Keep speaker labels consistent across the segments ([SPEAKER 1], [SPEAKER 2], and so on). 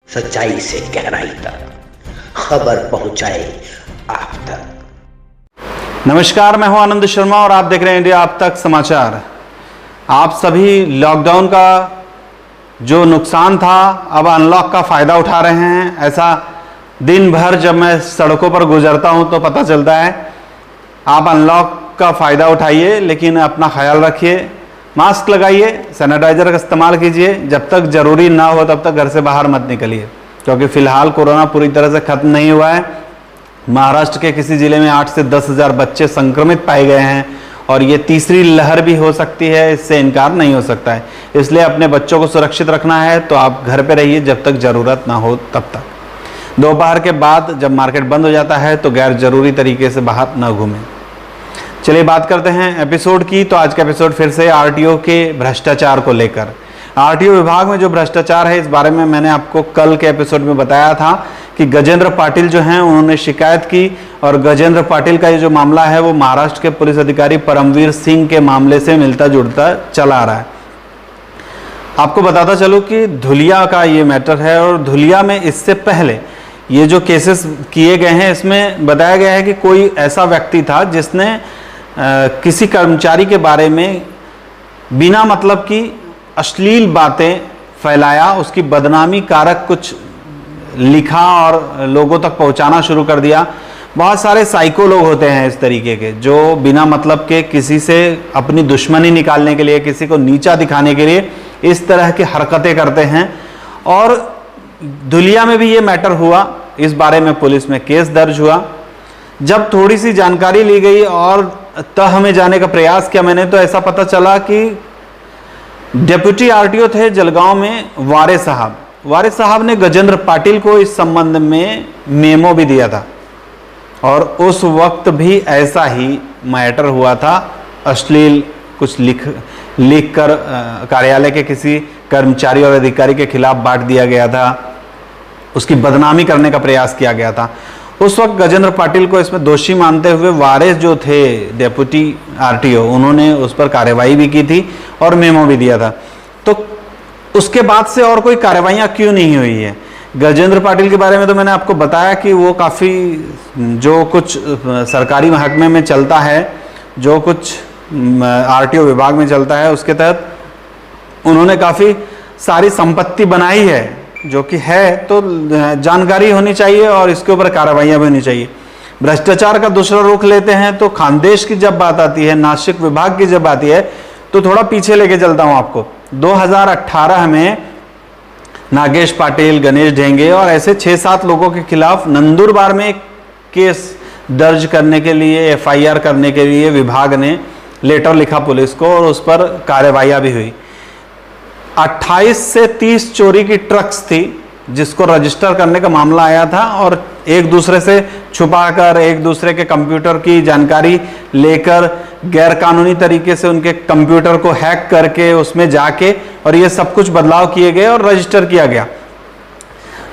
[SPEAKER 1] सच्चाई से गहराई तक खबर पहुंचाए आप तक।
[SPEAKER 2] नमस्कार, मैं हूं आनंद शर्मा और आप देख रहे हैं इंडिया आप तक समाचार। आप सभी लॉकडाउन का जो नुकसान था अब अनलॉक का फ़ायदा उठा रहे हैं, ऐसा दिन भर जब मैं सड़कों पर गुजरता हूं तो पता चलता है। आप अनलॉक का फ़ायदा उठाइए, लेकिन अपना ख्याल रखिए, मास्क लगाइए, सैनिटाइजर का इस्तेमाल कीजिए। जब तक ज़रूरी ना हो तब तक घर से बाहर मत निकलिए, क्योंकि फ़िलहाल कोरोना पूरी तरह से ख़त्म नहीं हुआ है। महाराष्ट्र के किसी ज़िले में 8 से 10 हज़ार बच्चे संक्रमित पाए गए हैं और ये तीसरी लहर भी हो सकती है, इससे इनकार नहीं हो सकता है। इसलिए अपने बच्चों को सुरक्षित रखना है तो आप घर पे रहिए जब तक ज़रूरत ना हो तब तक। दोपहर के बाद जब मार्केट बंद हो जाता है तो गैर ज़रूरी तरीके से बाहर ना घूमें। चलिए बात करते हैं एपिसोड की। तो आज का एपिसोड फिर से आरटीओ के भ्रष्टाचार को लेकर। आरटीओ विभाग में जो भ्रष्टाचार है, इस बारे में मैंने आपको कल के एपिसोड में बताया था कि गजेंद्र पाटिल जो हैं उन्होंने शिकायत की, और गजेंद्र पाटिल का ये जो मामला है वो महाराष्ट्र के पुलिस अधिकारी परमवीर सिंह के मामले से मिलता जुलता चला आ रहा है। आपको बताता चलूँ कि धुलिया का ये मैटर है, और धुलिया में इससे पहले ये जो केसेस किए गए हैं इसमें बताया गया है कि कोई ऐसा व्यक्ति था जिसने किसी कर्मचारी के बारे में बिना मतलब की अश्लील बातें फैलाया, उसकी बदनामी कारक कुछ लिखा और लोगों तक पहुंचाना शुरू कर दिया। बहुत सारे साइको लोग होते हैं इस तरीके के, जो बिना मतलब के किसी से अपनी दुश्मनी निकालने के लिए, किसी को नीचा दिखाने के लिए इस तरह की हरकतें करते हैं। और धुलिया में भी ये मैटर हुआ, इस बारे में पुलिस में केस दर्ज हुआ। जब थोड़ी सी जानकारी ली गई और तह में जाने का प्रयास किया मैंने, तो ऐसा पता चला कि डिप्टी आरटीओ थे जलगांव में वारे साहब ने गजेंद्र पाटिल को इस संबंध में मेमो भी दिया था, और उस वक्त भी ऐसा ही मैटर हुआ था। अश्लील कुछ लिख कर कार्यालय के किसी कर्मचारी और अधिकारी के खिलाफ बांट दिया गया था, उसकी बदनामी करने का प्रयास किया गया था। उस वक्त गजेंद्र पाटिल को इसमें दोषी मानते हुए वारिस जो थे डेप्यूटी आरटीओ, उन्होंने उस पर कार्रवाई भी की थी और मेमो भी दिया था। तो उसके बाद से और कोई कार्रवाइयाँ क्यों नहीं हुई है? गजेंद्र पाटिल के बारे में तो मैंने आपको बताया कि वो काफ़ी जो कुछ सरकारी महकमे में चलता है, जो कुछ आरटीओ विभाग में चलता है, उसके तहत उन्होंने काफ़ी सारी संपत्ति बनाई है, जो कि है तो जानकारी होनी चाहिए और इसके ऊपर कार्रवाइयाँ भी होनी चाहिए। भ्रष्टाचार का दूसरा रुख लेते हैं तो खानदेश की जब बात आती है, नासिक विभाग की जब आती है, तो थोड़ा पीछे लेके चलता हूँ आपको। 2018 में नागेश पाटिल, गणेश ढेंगे और ऐसे 6-7 लोगों के खिलाफ नंदुरबार में एक केस दर्ज करने के लिए, FIR करने के लिए विभाग ने लेटर लिखा पुलिस को, और उस पर कार्रवाइयाँ भी हुई। 28 से 30 चोरी की ट्रक्स थी जिसको रजिस्टर करने का मामला आया था, और एक दूसरे से छुपाकर, एक दूसरे के कंप्यूटर की जानकारी लेकर, गैरकानूनी तरीके से उनके कंप्यूटर को हैक करके उसमें जाके, और ये सब कुछ बदलाव किए गए और रजिस्टर किया गया।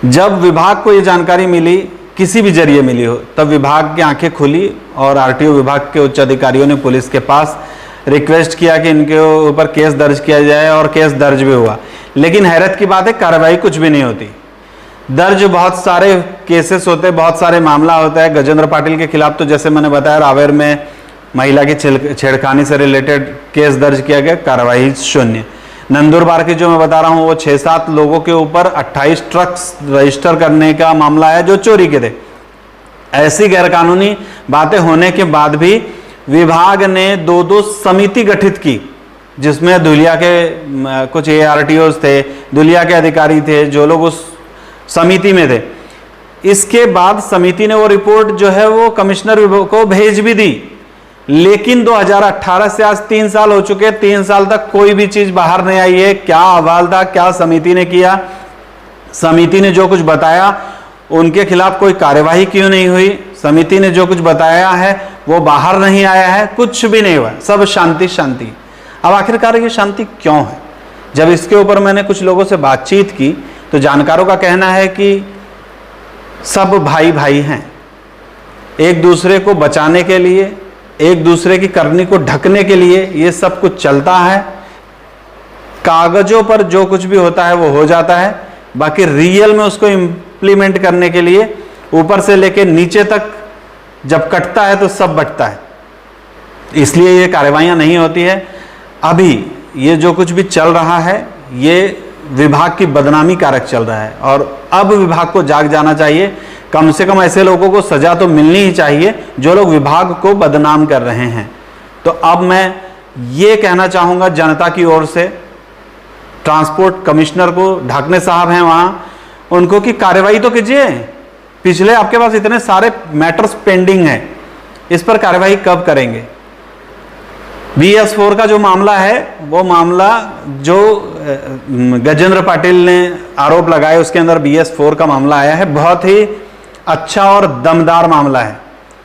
[SPEAKER 2] जब विभाग को ये जानकारी मिली, किसी भी जरिए मिली हो, तब विभाग की आंखें खुली और आरटीओ विभाग के उच्च अधिकारियों ने पुलिस के पास रिक्वेस्ट किया कि इनके ऊपर केस दर्ज किया जाए, और केस दर्ज भी हुआ। लेकिन हैरत की बात है, कार्रवाई कुछ भी नहीं होती। दर्ज बहुत सारे केसेस होते, बहुत सारे मामला होता है। गजेंद्र पाटिल के खिलाफ तो जैसे मैंने बताया, रावेर में महिला की छेड़खानी से रिलेटेड केस दर्ज किया गया, कार्रवाई शून्य। नंदुरबार की जो मैं बता रहा हूँ, वो 6-7 लोगों के ऊपर 28 ट्रक्स रजिस्टर करने का मामला है जो चोरी के थे। ऐसी गैरकानूनी बातें होने के बाद भी विभाग ने 2 समिति गठित की, जिसमें धुलिया के कुछ ARTOs थे, धुलिया के अधिकारी थे, जो लोग उस समिति में थे। इसके बाद समिति ने वो रिपोर्ट जो है वो कमिश्नर को भेज भी दी, लेकिन 2018 से आज 3 साल हो चुके, 3 साल तक कोई भी चीज बाहर नहीं आई है। क्या अहवाल था, क्या समिति ने किया, समिति ने जो कुछ बताया उनके खिलाफ कोई कार्यवाही क्यों नहीं हुई, समिति ने जो कुछ बताया है वो बाहर नहीं आया है, कुछ भी नहीं हुआ, सब शांति शांति। अब आखिरकार ये शांति क्यों है? जब इसके ऊपर मैंने कुछ लोगों से बातचीत की तो जानकारों का कहना है कि सब भाई भाई हैं, एक दूसरे को बचाने के लिए, एक दूसरे की करनी को ढकने के लिए ये सब कुछ चलता है। कागजों पर जो कुछ भी होता है वो हो जाता है, बाकी रियल में उसको इम्प्लीमेंट करने के लिए ऊपर से लेके नीचे तक जब कटता है तो सब बटता है, इसलिए ये कार्रवाइयाँ नहीं होती है। अभी ये जो कुछ भी चल रहा है ये विभाग की बदनामी कारक चल रहा है और अब विभाग को जाग जाना चाहिए। कम से कम ऐसे लोगों को सजा तो मिलनी ही चाहिए जो लोग विभाग को बदनाम कर रहे हैं। तो अब मैं ये कहना चाहूँगा जनता की ओर से, ट्रांसपोर्ट कमिश्नर को, ढाकने साहब हैं वहाँ, उनको कि कार्रवाई तो कीजिए। पिछले आपके पास इतने सारे मैटर्स पेंडिंग हैं, इस पर कार्रवाई कब करेंगे? BS4 का जो मामला है वो मामला जो गजेंद्र पाटिल ने आरोप लगाए उसके अंदर BS4 का मामला आया है, बहुत ही अच्छा और दमदार मामला है।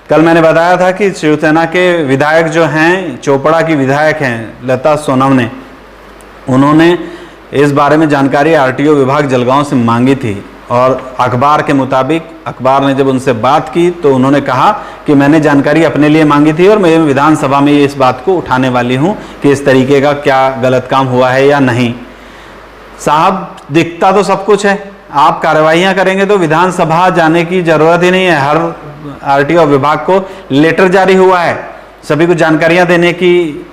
[SPEAKER 2] कल मैंने बताया था कि शिवसेना के विधायक जो हैं, चोपड़ा की विधायक हैं लता सोनम ने, उन्होंने इस बारे में जानकारी RTO विभाग जलगांव से मांगी थी और अखबार के मुताबिक अखबार ने जब उनसे बात की तो उन्होंने कहा कि मैंने जानकारी अपने लिए मांगी थी और मैं विधानसभा में इस बात को उठाने वाली हूं कि इस तरीके का क्या गलत काम हुआ है या नहीं। साहब, दिखता तो सब कुछ है, आप कार्रवाइयां करेंगे तो विधानसभा जाने की जरूरत ही नहीं है। हर RTO विभाग को लेटर जारी हुआ है, सभी को जानकारियां देने की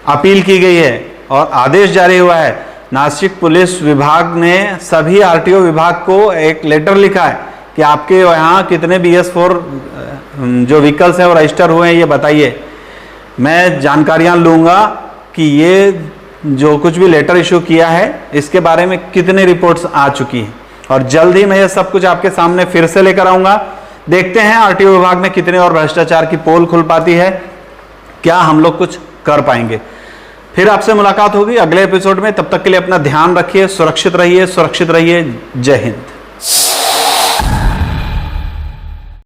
[SPEAKER 2] अपील की गई है और आदेश जारी हुआ है। नासिक पुलिस विभाग ने सभी RTO विभाग को एक लेटर लिखा है कि आपके यहाँ कितने BS4 जो व्हीकल्स हैं वो रजिस्टर हुए हैं ये बताइए। मैं जानकारियाँ लूँगा कि ये जो कुछ भी लेटर इशू किया है इसके बारे में कितने रिपोर्ट्स आ चुकी हैं और जल्द ही मैं ये सब कुछ आपके सामने फिर से लेकर आऊँगा। देखते हैं RTO विभाग में कितने और भ्रष्टाचार की पोल खुल पाती है, क्या हम लोग कुछ कर पाएंगे। फिर आपसे मुलाकात होगी अगले एपिसोड में, तब तक के लिए अपना ध्यान रखिए, सुरक्षित रहिए। जय हिंद।